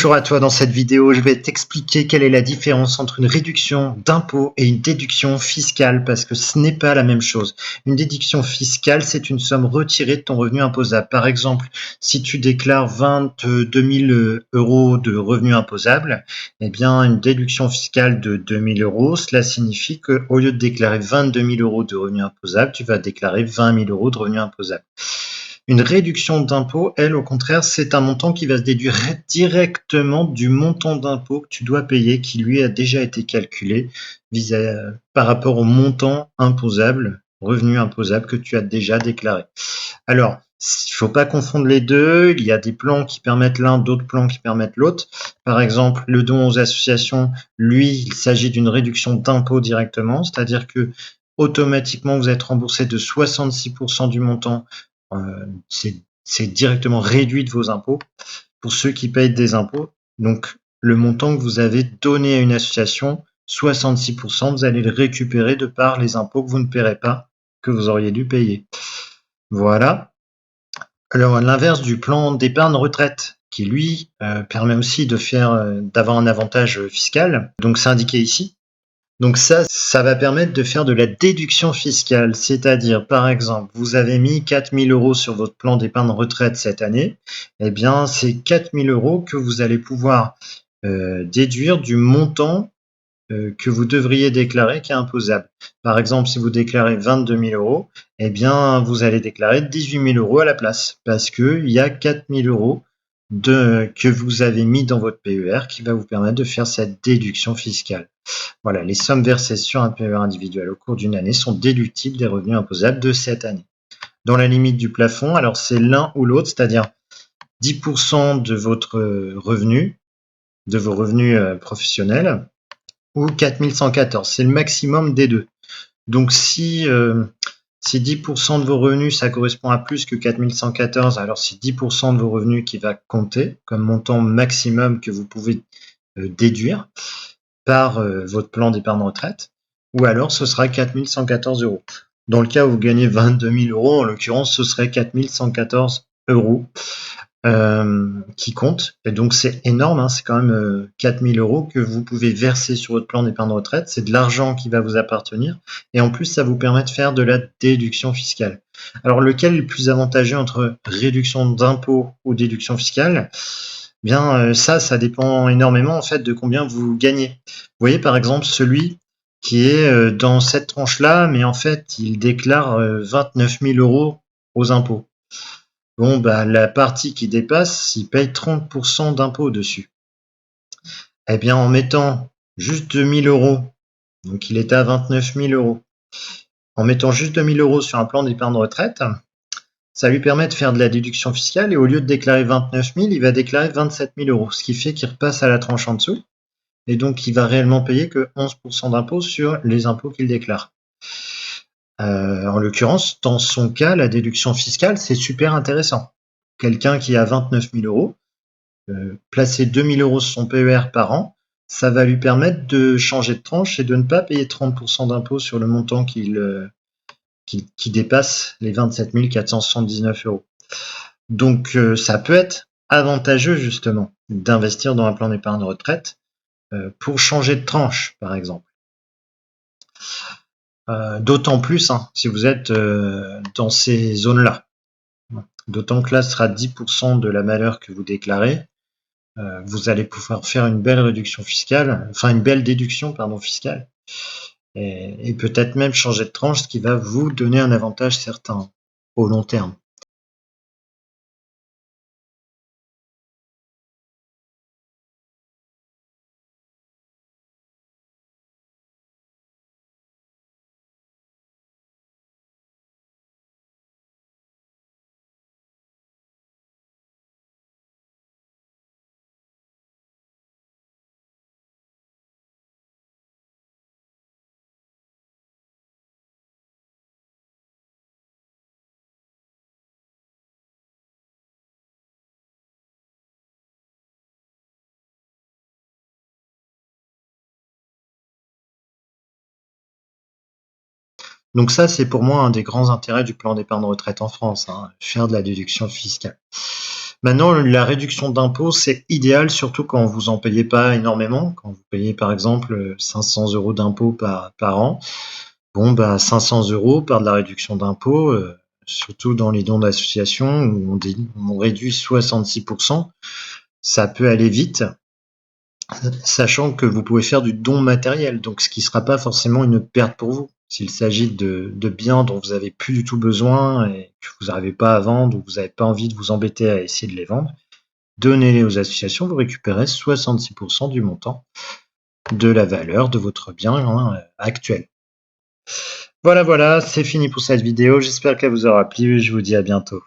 Bonjour à toi, dans cette vidéo, je vais t'expliquer quelle est la différence entre une réduction d'impôt et une déduction fiscale, parce que ce n'est pas la même chose. Une déduction fiscale, c'est une somme retirée de ton revenu imposable. Par exemple, si tu déclares 22 000 euros de revenus imposables, eh bien, une déduction fiscale de 2 000 euros, cela signifie qu'au lieu de déclarer 22 000 euros de revenus imposables, tu vas déclarer 20 000 euros de revenus imposables. Une réduction d'impôt, elle, au contraire, c'est un montant qui va se déduire directement du montant d'impôt que tu dois payer, qui lui a déjà été calculé par rapport au montant imposable, revenu imposable que tu as déjà déclaré. Alors, il ne faut pas confondre les deux. Il y a des plans qui permettent l'un, d'autres plans qui permettent l'autre. Par exemple, le don aux associations, lui, il s'agit d'une réduction d'impôt directement, c'est-à-dire que automatiquement, vous êtes remboursé de 66% du montant. C'est directement réduit de vos impôts pour ceux qui payent des impôts. Donc, le montant que vous avez donné à une association, 66%, vous allez le récupérer de par les impôts que vous ne paierez pas, que vous auriez dû payer. Voilà. Alors, à l'inverse du plan d'épargne retraite, qui lui permet aussi d'avoir un avantage fiscal, donc c'est indiqué ici. Donc ça va permettre de faire de la déduction fiscale, c'est-à-dire, par exemple, vous avez mis 4 000 euros sur votre plan d'épargne retraite cette année, eh bien, c'est 4 000 euros que vous allez pouvoir déduire du montant que vous devriez déclarer qui est imposable. Par exemple, si vous déclarez 22 000 euros, eh bien, vous allez déclarer 18 000 euros à la place, parce qu'il y a 4 000 euros que vous avez mis dans votre PER qui va vous permettre de faire cette déduction fiscale. Voilà, les sommes versées sur un PER individuel au cours d'une année sont déductibles des revenus imposables de cette année. Dans la limite du plafond, alors c'est l'un ou l'autre, c'est-à-dire 10% de votre revenu, de vos revenus professionnels, ou 4114. C'est le maximum des deux. Donc si 10% de vos revenus, ça correspond à plus que 4114, alors c'est 10% de vos revenus qui va compter comme montant maximum que vous pouvez déduire par votre plan d'épargne retraite, ou alors ce sera 4114 euros. Dans le cas où vous gagnez 22 000 euros, en l'occurrence, ce serait 4114 euros qui comptent. Et donc, c'est énorme, hein, c'est quand même 4 000 euros que vous pouvez verser sur votre plan d'épargne retraite. C'est de l'argent qui va vous appartenir. Et en plus, ça vous permet de faire de la déduction fiscale. Alors, lequel est le plus avantageux entre réduction d'impôt ou déduction fiscale ? Bien, ça dépend énormément en fait de combien vous gagnez. Vous voyez par exemple celui qui est dans cette tranche-là, mais en fait il déclare 29 000 euros aux impôts. Bon, bah, la partie qui dépasse, il paye 30% d'impôts dessus. Eh bien, en mettant juste 2 000 euros, donc il est à 29 000 euros, en mettant juste 2 000 euros sur un plan d'épargne retraite, ça lui permet de faire de la déduction fiscale et au lieu de déclarer 29 000, il va déclarer 27 000 euros, ce qui fait qu'il repasse à la tranche en dessous et donc il va réellement payer que 11% d'impôts sur les impôts qu'il déclare. En l'occurrence, dans son cas, la déduction fiscale, c'est super intéressant. Quelqu'un qui a 29 000 euros, placer 2 000 euros sur son PER par an, ça va lui permettre de changer de tranche et de ne pas payer 30% d'impôts sur le montant qui dépasse les 27 479 euros. Donc, ça peut être avantageux justement d'investir dans un plan d'épargne retraite pour changer de tranche, par exemple. D'autant plus si vous êtes dans ces zones-là. D'autant que là, ce sera 10% de la valeur que vous déclarez. Vous allez pouvoir faire une belle réduction fiscale, enfin une belle déduction fiscale, et peut-être même changer de tranche, ce qui va vous donner un avantage certain au long terme. Donc ça, c'est pour moi un des grands intérêts du plan d'épargne retraite en France, faire de la déduction fiscale. Maintenant, la réduction d'impôt, c'est idéal, surtout quand vous en payez pas énormément. Quand vous payez, par exemple, 500 € d'impôt par an. Bon, bah, 500 € par de la réduction d'impôt, surtout dans les dons d'associations où on réduit 66%, ça peut aller vite, sachant que vous pouvez faire du don matériel, donc ce qui sera pas forcément une perte pour vous. S'il s'agit de biens dont vous avez plus du tout besoin et que vous n'arrivez pas à vendre ou que vous avez pas envie de vous embêter à essayer de les vendre, donnez-les aux associations, vous récupérez 66% du montant de la valeur de votre bien, actuel. Voilà, voilà, c'est fini pour cette vidéo. J'espère qu'elle vous aura plu. Je vous dis à bientôt.